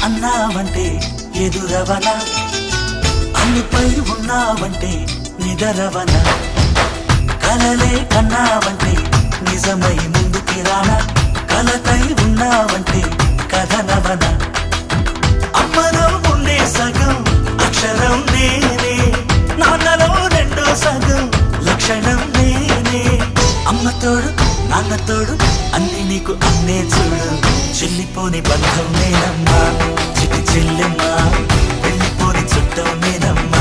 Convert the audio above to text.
అన్నావంటే ఎదురవన, అన్నిపై ఉన్నావంటే నిదరవన, కలలే కన్నావంటే నిజమై ముందుకి రానా, కలతై ఉన్నావంటే కథనవన. అమ్మలో ఉండే సగం అక్షరం నేనే, నాన్నలో రెండో సగం లక్షణం నేనే. అమ్మ తోడు నాన్న తోడు అన్ని నీకు అన్నే చూడు, చెల్లిపోని బంధం నేనమ్మా, చిటి చెల్లెమ్మా, వెళ్ళిపోని చుట్టం నేనమ్మా.